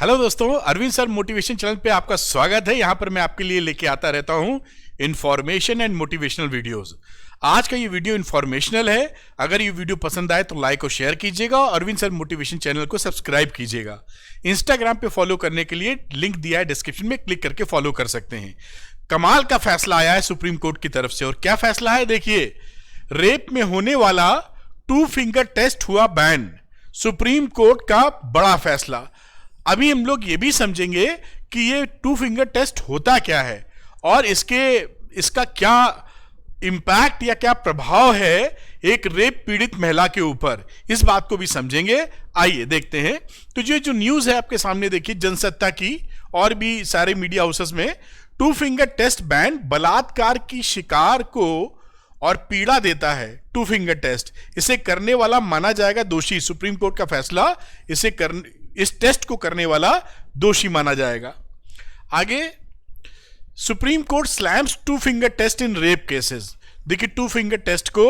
Hello दोस्तों, Arvind sir motivation channel पे आपका स्वागत है। यहाँ पर मैं आपके लिए लेके आता रहता हूँ इन्फॉर्मेशन एंड मोटिवेशनल वीडियोस। आज का ये वीडियो इन्फॉर्मेशनल है। अगर ये वीडियो पसंद आए तो लाइक और शेयर कीजिएगा और अरविंद सर मोटिवेशन चैनल को सब्सक्राइब कीजिएगा। इंस्टाग्राम पे फॉलो करने के लिए लिंक दिया है डिस्क्रिप्शन में, क्लिक करके फॉलो कर सकते हैं। कमाल का फैसला आया है सुप्रीम कोर्ट की तरफ से। और क्या फैसला है देखिए, रेप में होने वाला 2 फिंगर टेस्ट हुआ बैन। सुप्रीम कोर्ट का बड़ा फैसला। अभी हम लोग ये भी समझेंगे कि ये 2 फिंगर टेस्ट होता क्या है और इसका क्या इंपैक्ट या क्या प्रभाव है एक रेप पीड़ित महिला के ऊपर, इस बात को भी समझेंगे। आइए देखते हैं। तो ये जो न्यूज है आपके सामने देखिए, जनसत्ता की और भी सारे मीडिया हाउसेस में 2 फिंगर टेस्ट बैन, बलात्कार की शिकार को और पीड़ा देता है 2 फिंगर टेस्ट, इसे करने वाला माना जाएगा दोषी। सुप्रीम कोर्ट का फैसला, इस टेस्ट को करने वाला दोषी माना जाएगा। आगे, supreme court slams 2 finger test in rape cases. देखिए, 2 फिंगर टेस्ट को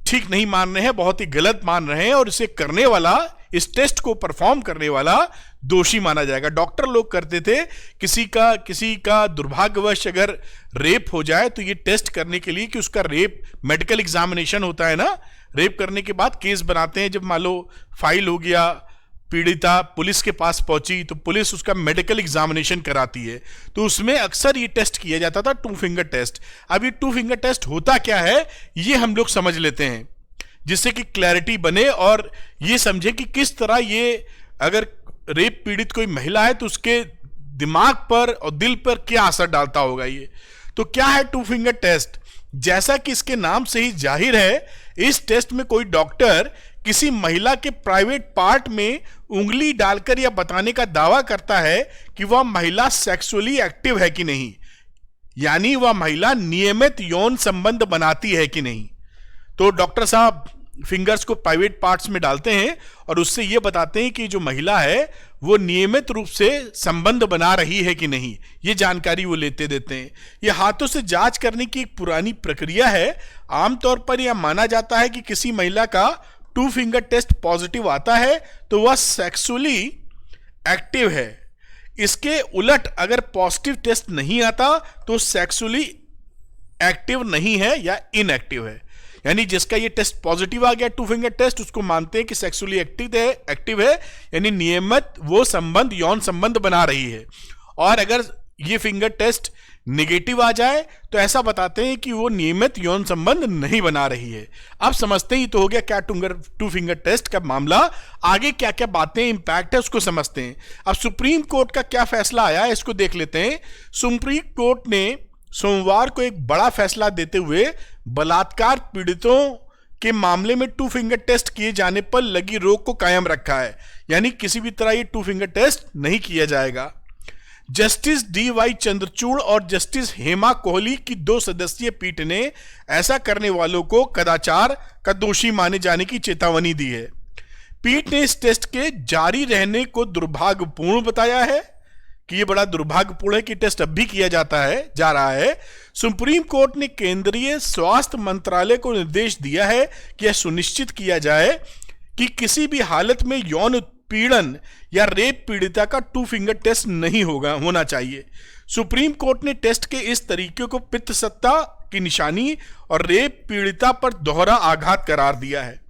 ठीक नहीं मान रहे हैं, बहुत ही गलत मान रहे हैं और इसे करने वाला, इस टेस्ट को परफॉर्म करने वाला दोषी माना जाएगा। डॉक्टर लोग करते थे, किसी का दुर्भाग्यवश अगर रेप हो जाए तो ये टेस्ट करने के लिए कि उसका रेप मेडिकल एग्जामिनेशन होता है ना, रेप करने के बाद केस बनाते हैं। जब मान लो फाइल हो गया, पीड़िता पुलिस के पास पहुंची तो पुलिस उसका मेडिकल एग्जामिनेशन कराती है, तो उसमें अक्सर ये टेस्ट किया जाता था 2 फिंगर टेस्ट। अब ये 2 फिंगर टेस्ट होता क्या है ये हम लोग समझ लेते हैं, जिससे कि क्लैरिटी बने और ये समझे कि किस तरह ये, अगर रेप पीड़ित कोई महिला है तो उसके दिमाग पर और दिल पर क्या असर डालता होगा ये। तो क्या है 2 फिंगर टेस्ट? जैसा कि इसके नाम से ही जाहिर है, इस टेस्ट में कोई डॉक्टर किसी महिला के प्राइवेट पार्ट में उंगली डालकर यह बताने का दावा करता है कि वह महिला सेक्सुअली एक्टिव है कि नहीं, यानी वह महिला नियमित यौन संबंध बनाती है कि नहीं। तो डॉक्टर साहब फिंगर्स को प्राइवेट पार्ट्स में डालते हैं और उससे यह बताते हैं कि जो महिला है वो नियमित रूप से संबंध बना रही है कि नहीं, ये जानकारी वो लेते देते हैं। यह हाथों से जांच करने की एक पुरानी प्रक्रिया है। आमतौर पर यह माना जाता है कि किसी महिला का 2 फिंगर टेस्ट पॉजिटिव आता है तो वह सेक्सुअली एक्टिव है। इसके उलट अगर पॉजिटिव टेस्ट नहीं आता तो सेक्सुअली एक्टिव नहीं है या इनएक्टिव है। यानी जिसका ये टेस्ट पॉजिटिव आ गया 2 फिंगर टेस्ट, उसको मानते हैं कि सेक्सुअली एक्टिव है, यानी नियमित वो संबंध, यौन संबंध बना रही है। और अगर ये फिंगर टेस्ट नेगेटिव आ जाए तो ऐसा बताते हैं कि वो नियमित यौन संबंध नहीं बना रही है। अब समझते ही तो हो गया क्या 2 फिंगर टेस्ट का मामला। आगे क्या क्या बातें इंपैक्ट है उसको समझते हैं। अब सुप्रीम कोर्ट का क्या फैसला आया है इसको देख लेते हैं। सुप्रीम कोर्ट ने सोमवार को एक बड़ा फैसला देते हुए बलात्कार पीड़ितों के मामले में 2 फिंगर टेस्ट किए जाने पर लगी रोक को कायम रखा है, यानी किसी भी तरह ये 2 फिंगर टेस्ट नहीं किया जाएगा। जस्टिस DY चंद्रचूड़ और जस्टिस हेमा कोहली की 2 सदस्यीय पीठ ने ऐसा करने वालों को कदाचार का दोषी माने जाने की चेतावनी दी है। पीठ ने इस टेस्ट के जारी रहने को दुर्भाग्यपूर्ण बताया है कि यह बड़ा दुर्भाग्यपूर्ण है कि टेस्ट अब भी किया जा रहा है। सुप्रीम कोर्ट ने केंद्रीय स्वास्थ्य मंत्रालय को निर्देश दिया है कि यह सुनिश्चित किया जाए कि किसी भी हालत में यौन उत्पीड़न या रेप पीड़िता का 2 फिंगर टेस्ट नहीं होना चाहिए। सुप्रीम कोर्ट ने टेस्ट के इस तरीके को पितृसत्ता की निशानी और रेप पीड़िता पर दोहरा आघात करार दिया है।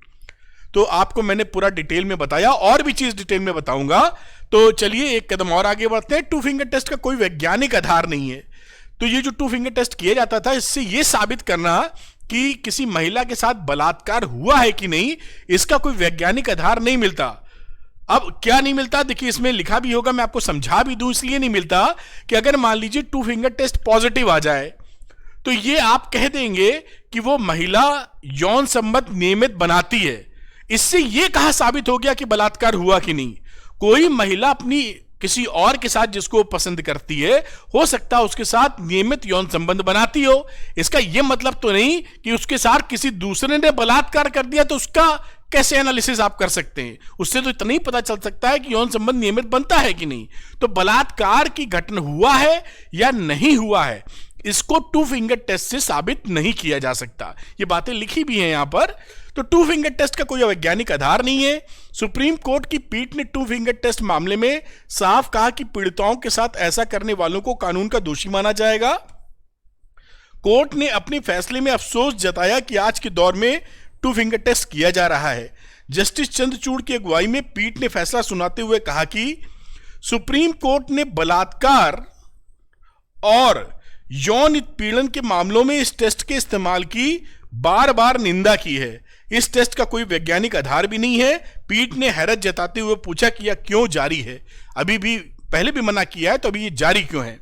तो आपको मैंने पूरा डिटेल में बताया, और भी चीज डिटेल में बताऊंगा। तो चलिए एक कदम और आगे बढ़ते हैं। 2 फिंगर टेस्ट का कोई वैज्ञानिक आधार नहीं है। तो ये जो 2 फिंगर टेस्ट किया जाता था, इससे ये साबित करना कि किसी महिला के साथ बलात्कार हुआ है कि नहीं, इसका कोई वैज्ञानिक आधार नहीं मिलता। अब क्या नहीं मिलता, देखिए इसमें लिखा भी होगा, मैं आपको समझा भी दूं। इसलिए नहीं मिलता कि अगर मान लीजिए 2 फिंगर टेस्ट पॉजिटिव आ जाए तो ये आप कह देंगे कि वो महिला यौन संबंध नियमित बनाती है। इससे यह कहां साबित हो गया कि बलात्कार हुआ कि नहीं? कोई महिला अपनी किसी और के साथ जिसको पसंद करती है, हो सकता है उसके साथ नियमित यौन संबंध बनाती हो। इसका यह मतलब तो नहीं कि उसके साथ किसी दूसरे ने बलात्कार कर दिया तो उसका कैसे एनालिसिस आप कर सकते हैं। उससे तो इतना ही पता चल सकता है कि यौन संबंध नियमित बनता है कि नहीं। तो बलात्कार की घटना हुआ है या नहीं हुआ है, इसको टू फिंगर टेस्ट से साबित नहीं किया जा सकता। ये बातें लिखी भी हैं यहां पर। तो टू फिंगर टेस्ट का कोई वैज्ञानिक आधार नहीं है। सुप्रीम कोर्ट की पीठ ने टू फिंगर टेस्ट मामले में साफ कहा कि पीड़िताओं के साथ ऐसा करने वालों को कानून का दोषी माना जाएगा। कोर्ट ने अपने फैसले में अफसोस जताया कि आज के दौर में टू फिंगर टेस्ट किया जा रहा है। जस्टिस चंद्रचूड़ की अगुवाई में पीठ ने फैसला सुनाते हुए कहा कि सुप्रीम कोर्ट ने बलात्कार और यौन उत्पीड़न के मामलों में इस टेस्ट के इस्तेमाल की बार बार निंदा की है। इस टेस्ट का कोई वैज्ञानिक आधार भी नहीं है। पीठ ने हैरत जताते हुए पूछा कि यह क्यों जारी है, अभी भी पहले भी मना किया है तो अभी ये जारी क्यों है।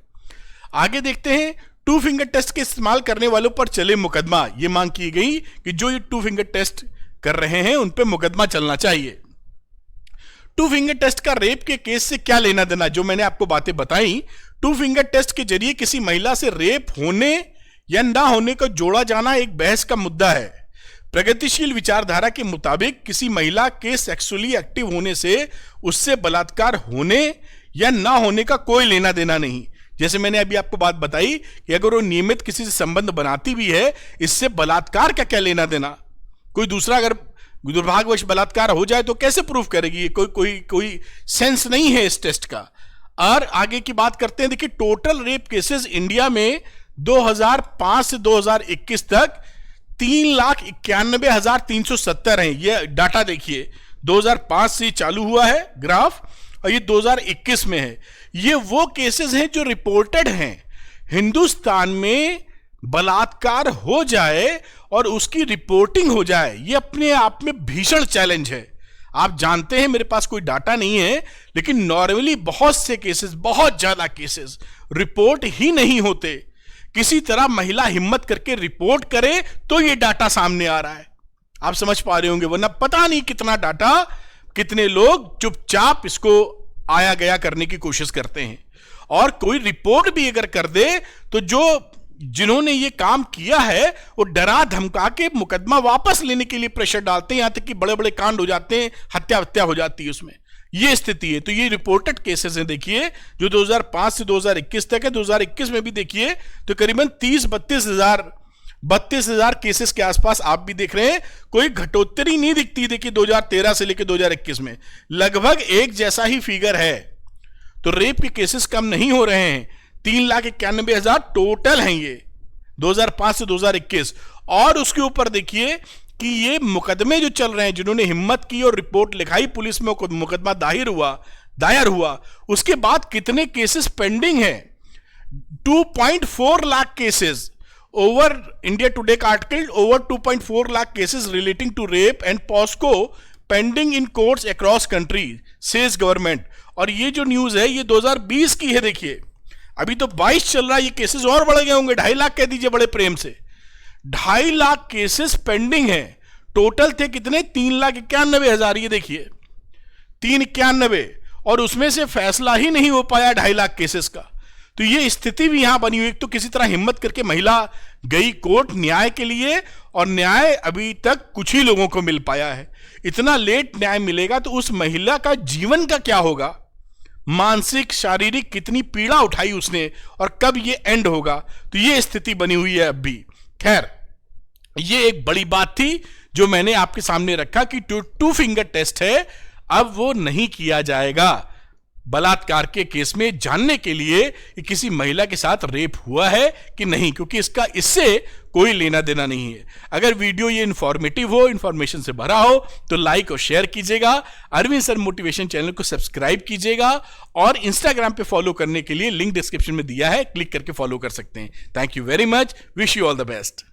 आगे देखते हैं, टू फिंगर टेस्ट के इस्तेमाल करने वालों पर चले मुकदमा। ये मांग की गई कि जो ये टू फिंगर टेस्ट कर रहे हैं उन पर मुकदमा चलना चाहिए। टू फिंगर टेस्ट का रेप के केस से क्या लेना देना, जो मैंने आपको बातें बताई। टू फिंगर टेस्ट के जरिए किसी महिला से रेप होने या ना होने को जोड़ा जाना एक बहस का मुद्दा है। प्रगतिशील विचारधारा के मुताबिक किसी महिला के सेक्सुअली एक्टिव होने से उससे बलात्कार होने या ना होने का कोई लेना देना नहीं। जैसे मैंने अभी आपको बात बताई कि अगर वो नियमित किसी से संबंध बनाती भी है, इससे बलात्कार का क्या लेना देना। कोई दूसरा अगर दुर्भाग्यवश बलात्कार हो जाए तो कैसे प्रूफ करेगी, कोई सेंस नहीं है इस टेस्ट का। और आगे की बात करते हैं, देखिए टोटल रेप केसेस इंडिया में 2005 से 2021 तक 3,91,370 हैं। ये डाटा देखिए, 2005 से चालू हुआ है ग्राफ और ये 2021 में है। ये वो केसेस हैं जो रिपोर्टेड हैं। हिंदुस्तान में बलात्कार हो जाए और उसकी रिपोर्टिंग हो जाए, ये अपने आप में भीषण चैलेंज है। आप जानते हैं मेरे पास कोई डाटा नहीं है, लेकिन नॉर्मली बहुत से केसेस, बहुत ज्यादा केसेस रिपोर्ट ही नहीं होते। किसी तरह महिला हिम्मत करके रिपोर्ट करे तो ये डाटा सामने आ रहा है। आप समझ पा रहे होंगे, वरना पता नहीं कितना डाटा, कितने लोग चुपचाप इसको आया गया करने की कोशिश करते हैं। और कोई रिपोर्ट भी अगर कर दे तो जिन्होंने ये काम किया है वो डरा धमका के मुकदमा वापस लेने के लिए प्रेशर डालते हैं, यहां तक कि बड़े बड़े कांड हो जाते हैं, हत्या हो जाती है उसमें। ये स्थिति है। तो ये रिपोर्टेड केसेस हैं, देखिए जो 2005 से 2021 तक है। 2021 में भी देखिए तो करीबन 32,000 केसेस के आसपास आप भी देख रहे हैं। कोई घटोत्तरी नहीं दिखती। देखिए 2013 से लेकर 2021 में लगभग एक जैसा ही फिगर है। तो रेप के केसेस कम नहीं हो रहे हैं। 3,91,000 टोटल हैं ये 2005 से 2021। और उसके ऊपर देखिए कि ये मुकदमे जो चल रहे हैं, जिन्होंने हिम्मत की और रिपोर्ट लिखाई, पुलिस में मुकदमा दायर हुआ, उसके बाद कितने केसेस पेंडिंग हैं। 2.4 lakh cases over, India today का आर्टिकल, over 2.4 lakh cases relating to rape and POCSO pending in courts across country says government. और ये जो न्यूज है ये 2020 की है। देखिए अभी तो 22 चल रहा है, ये केसेस और बढ़ गए होंगे। 2.5 लाख कह दीजिए बड़े प्रेम से। 2.5 लाख केसेस पेंडिंग हैं। टोटल थे कितने? 3,91,000। ये देखिए 391, और उसमें से फैसला ही नहीं हो पाया 2.5 लाख केसेस का। तो ये स्थिति भी यहां बनी हुई। तो किसी तरह हिम्मत करके महिला गई कोर्ट न्याय के लिए, और न्याय अभी तक कुछ ही लोगों को मिल पाया है। इतना लेट न्याय मिलेगा तो उस महिला का जीवन का क्या होगा, मानसिक शारीरिक कितनी पीड़ा उठाई उसने, और कब ये एंड होगा। तो ये स्थिति बनी हुई है अब भी। खैर, ये एक बड़ी बात थी जो मैंने आपके सामने रखा कि टू फिंगर टेस्ट है, अब वो नहीं किया जाएगा बलात्कार के केस में जानने के लिए कि किसी महिला के साथ रेप हुआ है कि नहीं, क्योंकि इससे कोई लेना देना नहीं है। अगर वीडियो ये इंफॉर्मेटिव हो, इंफॉर्मेशन से भरा हो, तो लाइक और शेयर कीजिएगा। अरविंद सर मोटिवेशन चैनल को सब्सक्राइब कीजिएगा, और इंस्टाग्राम पे फॉलो करने के लिए लिंक डिस्क्रिप्शन में दिया है, क्लिक करके फॉलो कर सकते हैं। Thank you very much, wish you all the best.